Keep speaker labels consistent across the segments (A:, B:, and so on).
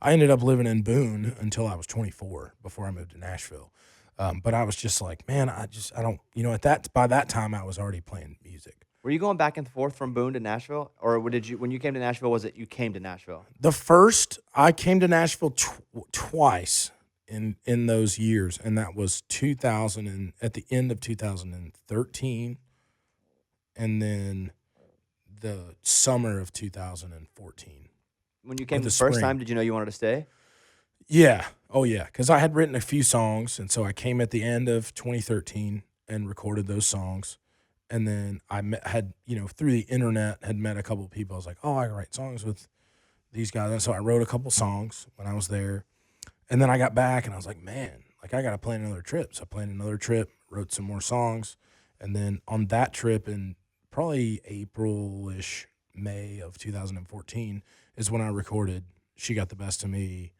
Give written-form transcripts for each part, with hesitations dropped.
A: I ended up living in Boone until I was 24 before I moved to Nashville. But I was just like, man, I don't, by that time I was already playing music.
B: Were you going back and forth from Boone to Nashville, or did you when you came to Nashville? Was it you came to Nashville?
A: I came to Nashville twice in those years, and that was 2000 and at the end of 2013, and then the summer of 2014.
B: When you
A: Or
B: came
A: the
B: the first
A: spring.
B: time, did you know you wanted to stay?
A: Yeah. Oh, yeah. Because I had written a few songs, and so I came at the end of 2013 and recorded those songs. And then had, through the internet, had met a couple of people. I was like, oh, I can write songs with these guys. And so I wrote a couple songs when I was there. And then I got back, and I was like, man, like I got to plan another trip. So I planned another trip, wrote some more songs. And then on that trip in probably April-ish, May of 2014 is when I recorded She Got the Best of Me,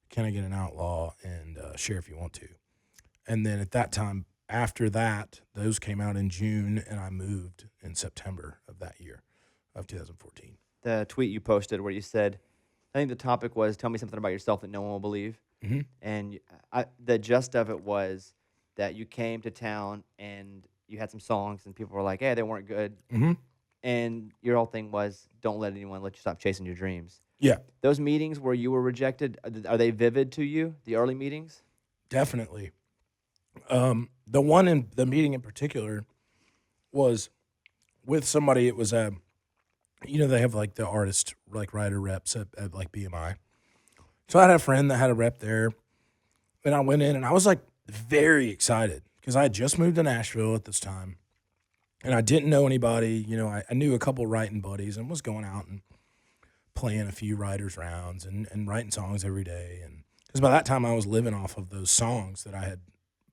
A: Can I Get an Outlaw, and Share If You Want To. And then at that time, after that, those came out in June, and I moved in September of that year, of 2014.
B: The tweet you posted where you said, I think the topic was, tell me something about yourself that no one will believe.
A: Mm-hmm.
B: And the gist of it was that you came to town and you had some songs and people were like, hey, they weren't good.
A: Mm-hmm.
B: And your whole thing was, don't let anyone let you stop chasing your dreams.
A: Yeah,
B: Those meetings where you were rejected, are they vivid to you, the early meetings?
A: definitely. The one in the meeting in particular was with somebody. It was they have like the artist like writer reps at like BMI. So I had a friend that had a rep there, and I went in and I was like very excited because I had just moved to Nashville at this time, and I didn't know anybody. I knew a couple writing buddies and was going out and playing a few writers rounds and writing songs every day. And because by that time I was living off of those songs that I had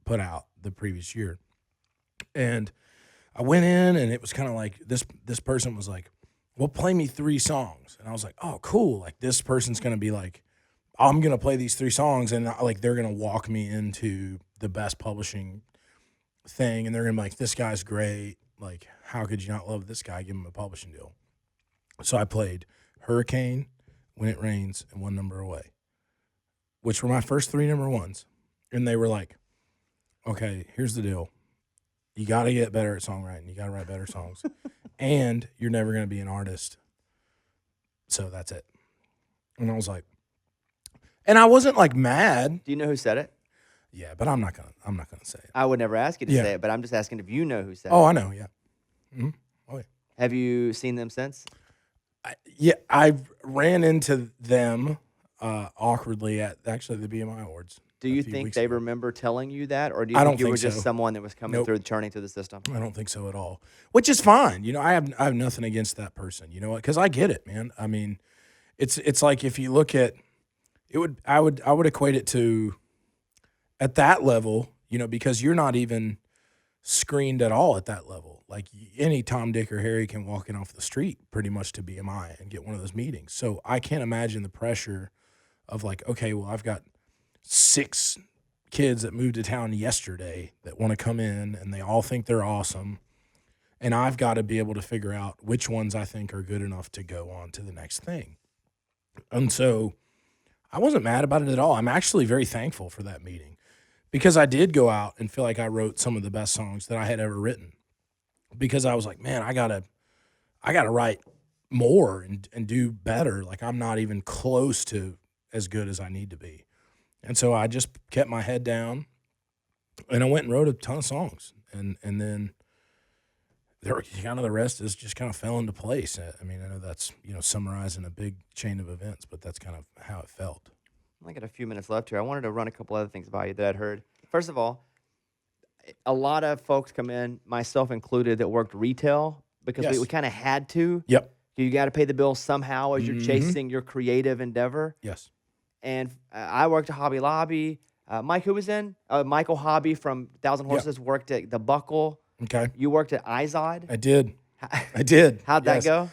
A: put out the previous year. And I went in and it was kind of like this person was like, well, play me 3 songs. And I was like, oh, cool. Like this person's going to be like, I'm going to play these 3 songs and like they're going to walk me into the best publishing thing. And they're going to be like, this guy's great. Like, how could you not love this guy? Give him a publishing deal. So I played Hurricane, When It Rains, and One Number Away, which were my first 3 number ones. And they were like, okay, here's the deal. You got to get better at songwriting. You got to write better songs. And you're never going to be an artist. So that's it. And I was like, and I wasn't like mad.
B: Do you know who said it?
A: Yeah, but I'm not gonna say it.
B: I would never ask you to
A: Yeah.
B: say it, but I'm just asking if you know who said
A: Oh,
B: it.
A: I know. Yeah. Mm-hmm. Oh, yeah.
B: Have you seen them since?
A: I ran into them awkwardly at actually the BMI Awards.
B: Do
A: a
B: you
A: few
B: think
A: weeks
B: they
A: ago.
B: remember telling you that, or do you
A: I
B: think
A: don't
B: you
A: think
B: were just
A: so.
B: someone that was coming
A: Nope.
B: through, churning through the system?
A: I don't think so at all, which is fine. I have nothing against that person. You know what? Because I get it, man. I mean, it's like if you look at it, I would equate it to at that level, because you're not even screened at all at that level. Like any Tom, Dick, or Harry can walk in off the street pretty much to BMI and get one of those meetings. So I can't imagine the pressure of like, okay, well, I've got 6 kids that moved to town yesterday that want to come in and they all think they're awesome. And I've got to be able to figure out which ones I think are good enough to go on to the next thing. And so I wasn't mad about it at all. I'm actually very thankful for that meeting because I did go out and feel like I wrote some of the best songs that I had ever written because I was like, man, I gotta write more and do better. Like I'm not even close to as good as I need to be. And so I just kept my head down and I went and wrote a ton of songs. And then the rest is just kind of fell into place. I mean, I know that's, summarizing a big chain of events, but that's kind of how it felt.
B: I got a few minutes left here. I wanted to run a couple other things by you that I'd heard. First of all, a lot of folks come in, myself included, that worked retail because
A: Yes.
B: we kind of had to.
A: Yep.
B: You got to pay the bills somehow as you're chasing your creative endeavor.
A: Yes.
B: And I worked at Hobby Lobby. Mike, who was in? Michael Hobby from Thousand Horses worked at The Buckle.
A: Okay.
B: You worked at Izod.
A: I did. I did.
B: How'd that go?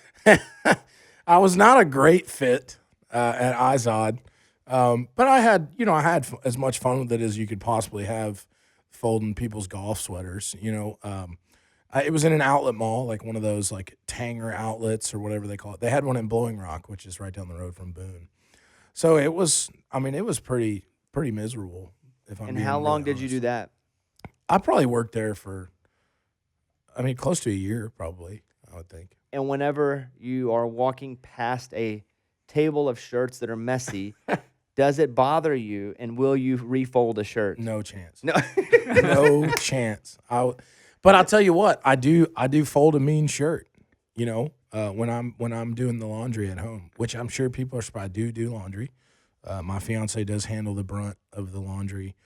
A: I was not a great fit at Izod, but I had as much fun with it as you could possibly have folding people's golf sweaters. It was in an outlet mall, like one of those like Tanger outlets or whatever they call it. They had one in Blowing Rock, which is right down the road from Boone. So it was. I mean, it was pretty miserable. If I'm
B: And
A: being
B: how long
A: really
B: did you
A: honest.
B: do that?
A: I probably worked there for, I mean, close to a year, probably. I would think.
B: And whenever you are walking past a table of shirts that are messy, does it bother you? And will you refold a shirt?
A: No chance.
B: No.
A: No chance. But I'll tell you what, I do fold a mean shirt, when I'm doing the laundry at home, which I'm sure people are surprised. I do laundry. My fiance does handle the brunt of the laundry,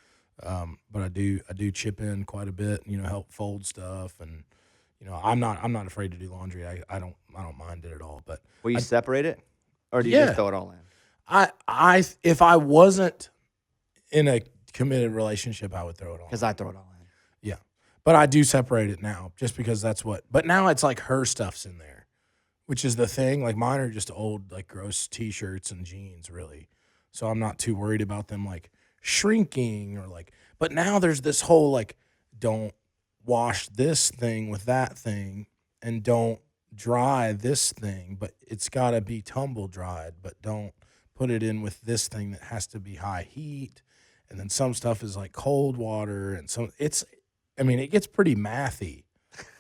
A: but I do chip in quite a bit, help fold stuff, and I'm not afraid to do laundry. I don't mind it at all. But
B: Will you separate it, or do you
A: Yeah.
B: just throw it all in?
A: I if I wasn't in a committed relationship, I would throw it all.
B: Because I throw it all in.
A: Yeah. But I do separate it now just because but now it's like her stuff's in there, which is the thing. Like mine are just old, like gross t-shirts and jeans, really. So I'm not too worried about them like shrinking but now there's this whole like, don't wash this thing with that thing and don't dry this thing, but it's got to be tumble dried, but don't put it in with this thing that has to be high heat. And then some stuff is like cold water and it gets pretty mathy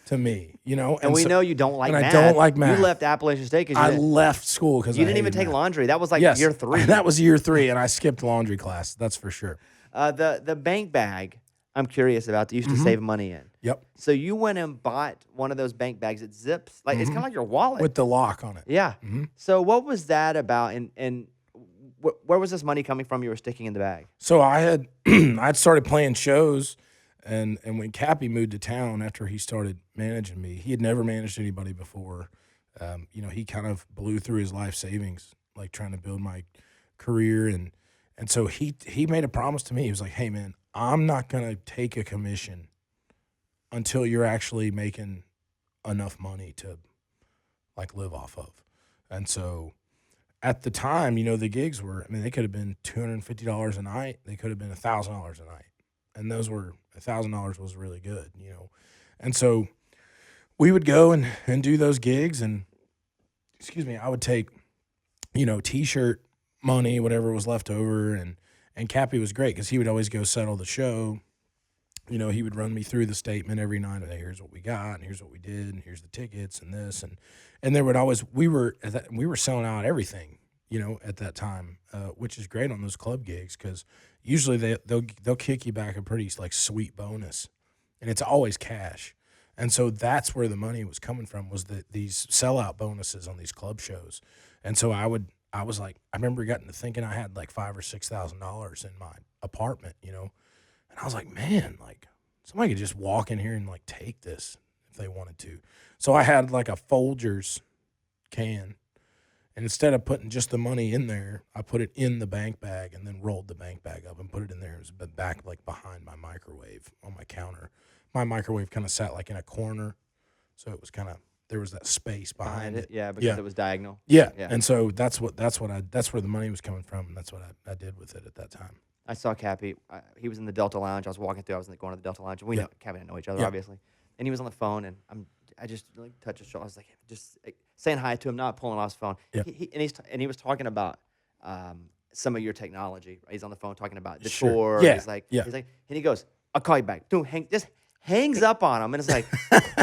A: to me,
B: And we know you don't like
A: and
B: math.
A: I don't like math.
B: You left Appalachian State because
A: I left school because
B: you didn't even take laundry. That was like
A: Yes,
B: year 3.
A: That was year 3, and I skipped laundry class. That's for sure.
B: The bank bag, I'm curious about, that you used to save money in.
A: Yep,
B: So you went and bought one of those bank bags that zips. Like it's kind of like your wallet.
A: with the lock on it.
B: Yeah.
A: Mhm.
B: So what was that about? And where was this money coming from you were sticking in the bag?
A: So I had I'd started playing shows, and when Cappy moved to town after he started managing me, he had never managed anybody before. He kind of blew through his life savings, like trying to build my career, and so he made a promise to me. He was like, "Hey man, I'm not gonna take a commission until you're actually making enough money to like live off of." And so at the time, the gigs were, they could have been $250 a night. They could have been $1,000 a night. And those were, $1,000 was really good, And so we would go and do those gigs, and, I would take, t-shirt money, whatever was left over. And Cappy was great because he would always go settle the show. He would run me through the statement every night. Hey, here's what we got, and here's what we did, and here's the tickets, and this, and there would always we were selling out everything, at that time, which is great on those club gigs because usually they'll kick you back a pretty like sweet bonus, and it's always cash, and so that's where the money was coming from, was these sellout bonuses on these club shows, and so I remember getting to thinking I had like $5,000 or $6,000 in my apartment, And I was like, man, like somebody could just walk in here and like take this if they wanted to. So I had like a Folgers can, and instead of putting just the money in there, I put it in the bank bag and then rolled the bank bag up and put it in there. It was back like behind my microwave on my counter. My microwave kind of sat like in a corner, so it was there was that space behind it.
B: Yeah, because it was diagonal.
A: Yeah.
B: Yeah.
A: And so that's where the money was coming from, and that's what I did with it at that time.
B: I saw Cappy. He was in the Delta Lounge. I was walking through. I was going to the Delta Lounge. And we know Cappy didn't know each other, obviously. And he was on the phone, and I just like touched his shoulder. I was like, just saying hi to him, not pulling off his phone.
A: Yeah.
B: He was talking about some of your technology. Right? He's on the phone talking about the
A: Sure.
B: tour.
A: Yeah.
B: He's like,
A: Yeah.
B: and he goes, "I'll call you back." Dude, just hangs up on him, and it's like,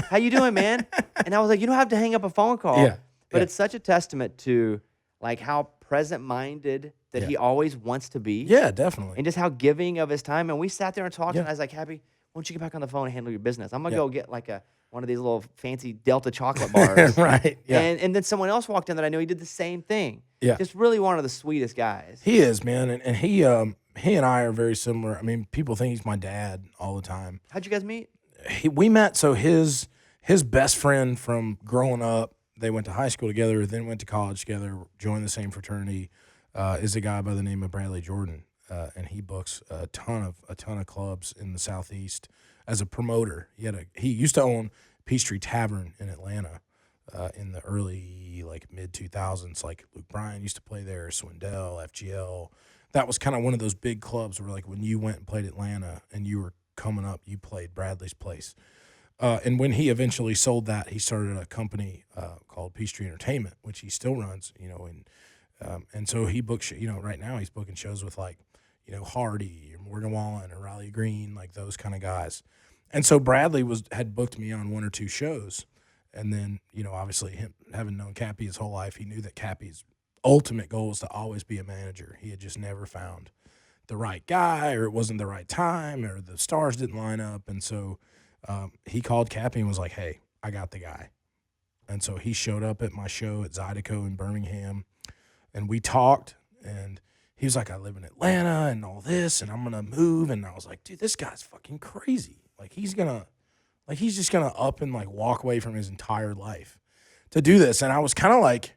B: "How you doing, man?" And I was like, "You don't have to hang up a phone call."
A: Yeah.
B: But
A: Yeah.
B: it's such a testament to like how present-minded that he always wants to be.
A: Yeah, definitely.
B: And just how giving of his time. And we sat there and talked,
A: Yeah.
B: and I was like, Happy, why don't you get back on the phone and handle your business? I'm going to
A: Yeah.
B: go get like one of these little fancy Delta chocolate bars.
A: Right. Yeah.
B: And then someone else walked in that I knew, he did the same thing.
A: Yeah.
B: Just really one of the sweetest guys.
A: He is, man. And he and I are very similar. People think he's my dad all the time.
B: How'd you guys meet?
A: We met, so his best friend from growing up, they went to high school together, then went to college together, joined the same fraternity, is a guy by the name of Bradley Jordan. And he books a ton of clubs in the Southeast as a promoter. He used to own Peachtree Tavern in Atlanta in the early mid 2000s. Like Luke Bryan used to play there, Swindell, FGL. That was kind of one of those big clubs where when you went and played Atlanta and you were coming up, you played Bradley's place. And when he eventually sold that, he started a company called Peachtree Entertainment, which he still runs. And And so he books, right now he's booking shows with like, Hardy or Morgan Wallen or Riley Green, like those kind of guys. And so Bradley had booked me on one or two shows. And then, obviously him having known Cappy his whole life, he knew that Cappy's ultimate goal was to always be a manager. He had just never found the right guy, or it wasn't the right time, or the stars didn't line up. And so he called Cappy and was like, hey, I got the guy. And so he showed up at my show at Zydeco in Birmingham, and we talked, and he was like, I live in Atlanta and all this, and I'm going to move. And I was like, dude, this guy's fucking crazy. Like, he's just going to up and like walk away from his entire life to do this. And I was kind of like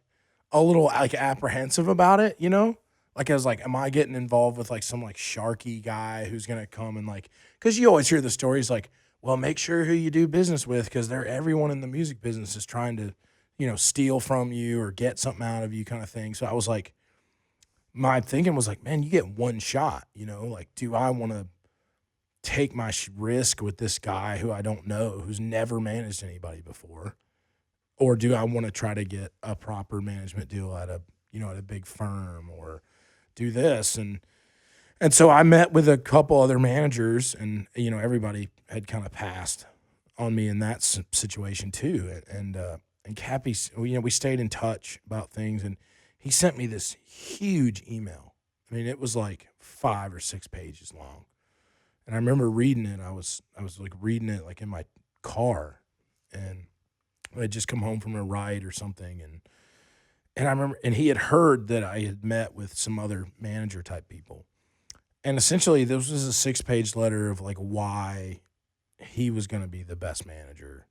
A: a little like apprehensive about it, Like, I was like, am I getting involved with like some like sharky guy who's going to come and like, because you always hear the stories like, well, make sure who you do business with, because everyone in the music business is trying to, steal from you or get something out of you kind of thing. So I was like, my thinking was like, man, you get one shot, like, do I want to take my risk with this guy who I don't know, who's never managed anybody before? Or do I want to try to get a proper management deal at a big firm, or do this? And so I met with a couple other managers, and, everybody had kind of passed on me in that situation too. And Cappy, we stayed in touch about things, and he sent me this huge email. I mean, it was like 5 or 6 pages long. And I remember reading it. I was like reading it like in my car, and I had just come home from a ride or something. And I remember, and he had heard that I had met with some other manager type people. And essentially this was a 6-page letter of like why he was going to be the best manager,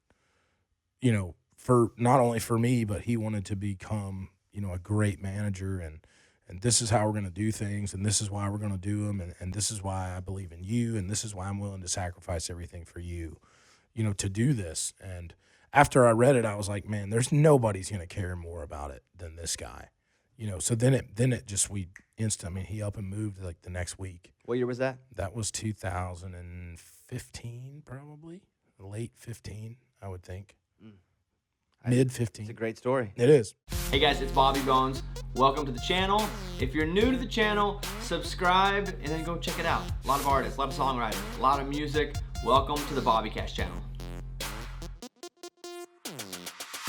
A: for not only for me, but he wanted to become, a great manager, and this is how we're going to do things, and this is why we're going to do them, and this is why I believe in you, and this is why I'm willing to sacrifice everything for you, to do this. And after I read it, I was like, man, there's nobody's going to care more about it than this guy, So then it just, he up and moved like the next week.
B: What year was that?
A: That was 2015, probably late 15, I would think. Mid 15.
B: It's a great story.
A: It is.
C: Hey guys, it's Bobby Bones. Welcome to the channel. If you're new to the channel, subscribe and then go check it out. A lot of artists, a lot of songwriters, a lot of music. Welcome to the BobbyCast channel.